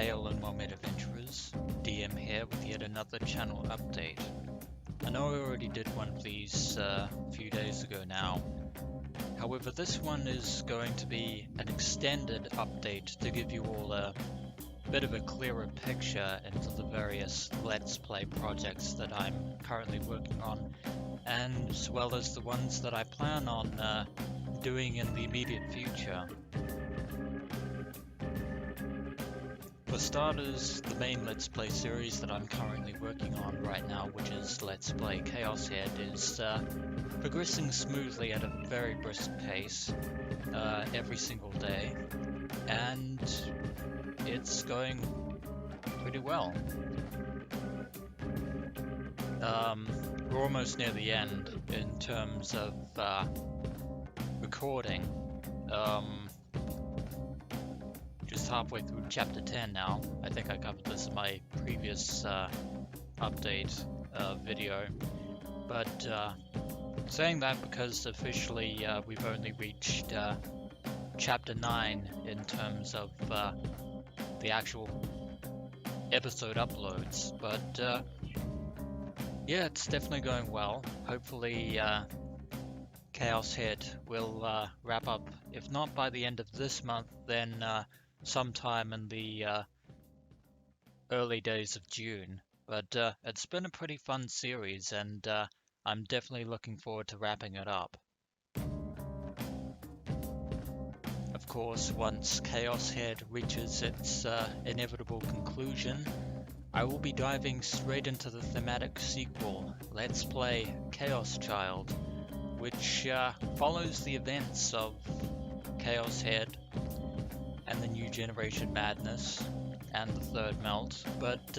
Hail and Mohammed Adventurers, DM here with yet another channel update. I know I already did one of these a few days ago now. However, this one is going to be an extended update to give you all a bit of a clearer picture into the various Let's Play projects that I'm currently working on, and as well as the ones that I plan on doing in the immediate future. For starters, the main Let's Play series that I'm currently working on right now, which is Let's Play Chaos Head, is progressing smoothly at a very brisk pace every single day, and it's going pretty well. We're almost near the end in terms of recording. Just halfway through chapter 10 now. I think I covered this in my previous update video. But saying that because officially we've only reached chapter 9 in terms of the actual episode uploads. But yeah, it's definitely going well. Hopefully Chaos Head will wrap up, if not by the end of this month, then sometime in the early days of June. But it's been a pretty fun series, and I'm definitely looking forward to wrapping it up. Of course, once Chaos Head reaches its inevitable conclusion, I will be diving straight into the thematic sequel, Let's Play Chaos Child, which follows the events of Chaos Head and the New Generation Madness and the Third Melt, but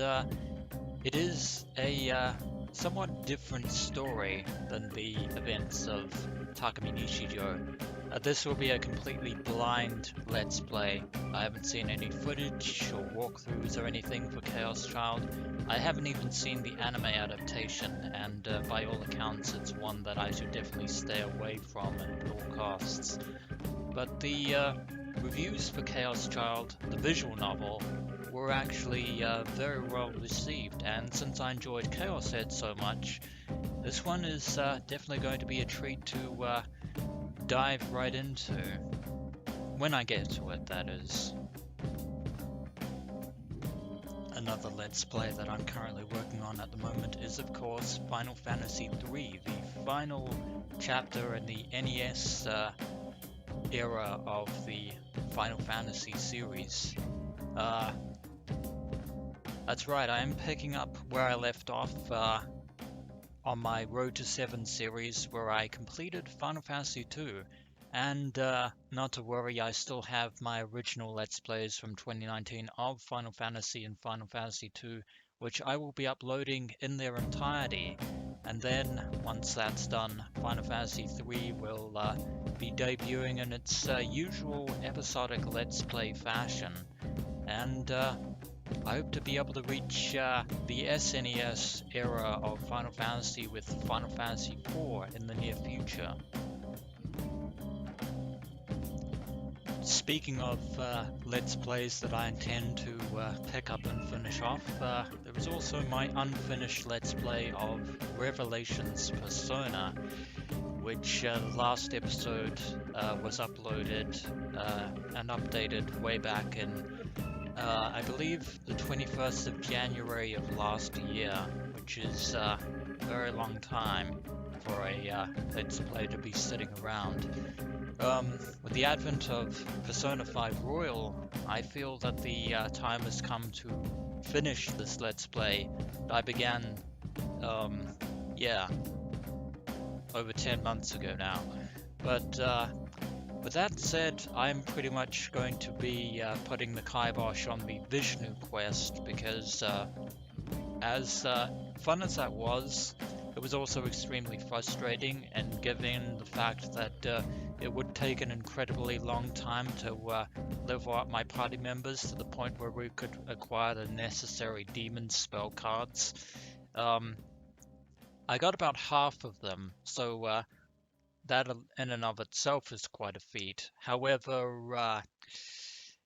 it is a somewhat different story than the events of Takumi Nishijo. This will be a completely blind Let's Play. I haven't seen any footage or walkthroughs or anything for Chaos Child. I haven't even seen the anime adaptation, and by all accounts it's one that I should definitely stay away from at all costs. But the reviews for Chaos Child, the visual novel, were actually very well received, and since I enjoyed Chaos Head so much, this one is definitely going to be a treat to dive right into. When I get to it, that is. Another Let's Play that I'm currently working on at the moment is, of course, Final Fantasy III, the final chapter in the NES era of the Final Fantasy series. That's right, I am picking up where I left off on my Road to 7 series, where I completed Final Fantasy II. And not to worry, I still have my original Let's Plays from 2019 of Final Fantasy and Final Fantasy II, which I will be uploading in their entirety. And then, once that's done, Final Fantasy III will be debuting in its usual episodic Let's Play fashion. And I hope to be able to reach the SNES era of Final Fantasy with Final Fantasy IV in the near future. Speaking of Let's Plays that I intend to pick up and finish off, there is also my unfinished Let's Play of Revelations Persona, which the last episode was uploaded and updated way back in I believe the 21st of January of last year, which is a very long time for a Let's Play to be sitting around. With the advent of Persona 5 Royal, I feel that the time has come to finish this Let's Play that I began, over 10 months ago now. But with that said, I'm pretty much going to be putting the kibosh on the Vishnu quest, because as fun as that was, it was also extremely frustrating, and given the fact that it would take an incredibly long time to level up my party members to the point where we could acquire the necessary demon spell cards. I got about half of them, so that in and of itself is quite a feat. However,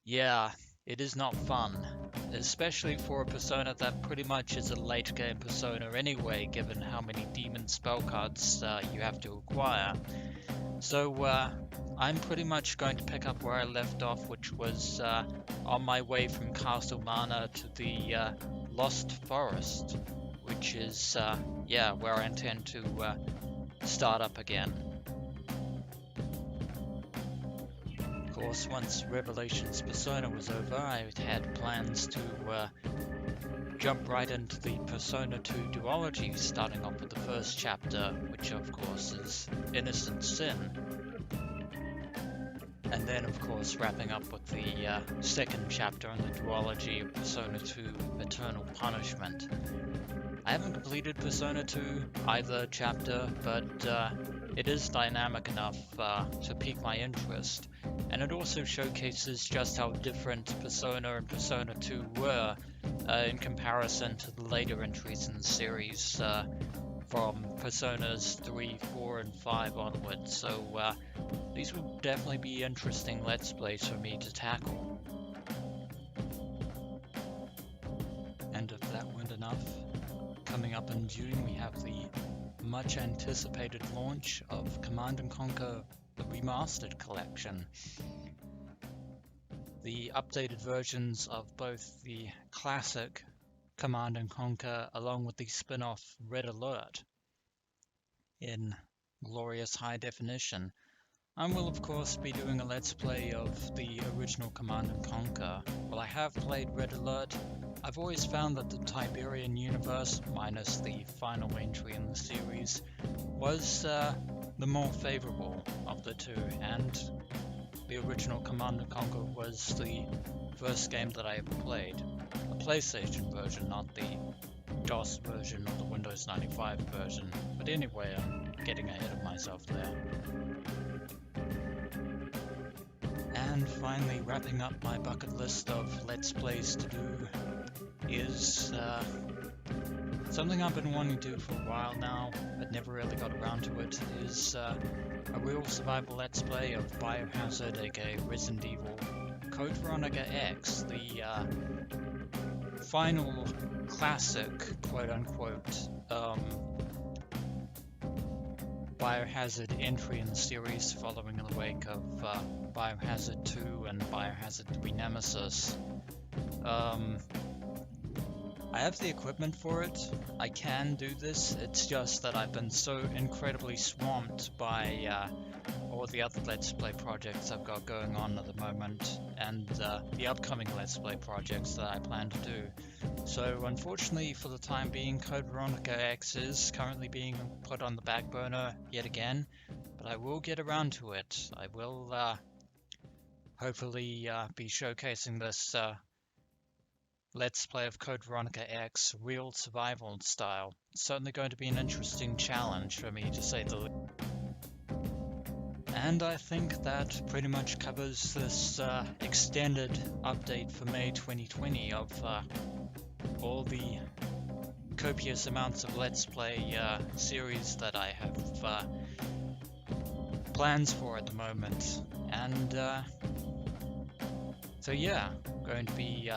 yeah, it is not fun. especially for a persona that pretty much is a late game persona anyway, given how many demon spell cards you have to acquire. So I'm pretty much going to pick up where I left off, which was on my way from Castle Mana to the Lost Forest, which is where I intend to start up again. Of course, once Revelations Persona was over, I had plans to jump right into the Persona 2 duology, starting off with the first chapter, which of course is Innocent Sin. And then, of course, wrapping up with the second chapter in the duology of Persona 2 Eternal Punishment. I haven't completed Persona 2 either chapter, but it is dynamic enough to pique my interest. And it also showcases just how different Persona and Persona 2 were in comparison to the later entries in the series from Personas 3, 4, and 5 onwards. So these will definitely be interesting Let's Plays for me to tackle. And if that weren't enough, coming up in June we have the much anticipated launch of Command & Conquer the Remastered Collection. The updated versions of both the classic Command & Conquer along with the spin-off Red Alert in glorious high definition. I will of course be doing a Let's Play of the original Command & Conquer. While I have played Red Alert, I've always found that the Tiberian universe, minus the final entry in the series, was the more favorable of the two, and the original Command & Conquer was the first game that I ever played. The PlayStation version, not the DOS version or the Windows 95 version. But anyway, I'm getting ahead of myself there. And finally, wrapping up my bucket list of Let's Plays to do is something I've been wanting to do for a while now, but never really got around to it, is a real survival Let's Play of Biohazard, aka Resident Evil Code Veronica X, the final classic, quote-unquote, Biohazard entry in the series following in the wake of Biohazard 2 and Biohazard 3 Nemesis. I have the equipment for it. I can do this. It's just that I've been so incredibly swamped by all the other Let's Play projects I've got going on at the moment, and the upcoming Let's Play projects that I plan to do. So unfortunately, for the time being, Code Veronica X is currently being put on the back burner yet again, but I will get around to it. I will hopefully be showcasing this Let's Play of Code Veronica X real survival style. It's certainly going to be an interesting challenge for me, to say the least. And I think that pretty much covers this extended update for May 2020 of all the copious amounts of Let's Play series that I have plans for at the moment. And so yeah, going to be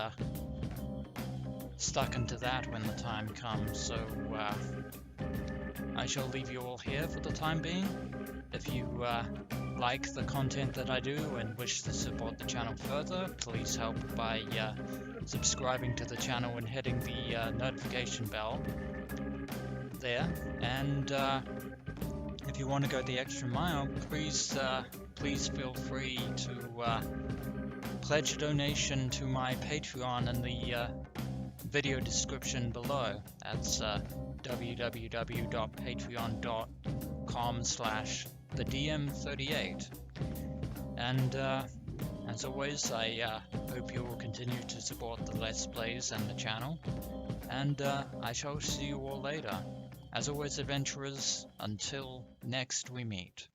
stuck into that when the time comes, so I shall leave you all here for the time being. If you like the content that I do and wish to support the channel further, please help by subscribing to the channel and hitting the notification bell there. And if you want to go the extra mile, please feel free to pledge a donation to my Patreon in the video description below. That's www.patreon.com/thedm38. And as always, I hope you will continue to support the Let's Plays and the channel, and I shall see you all later. As always, adventurers, until next we meet.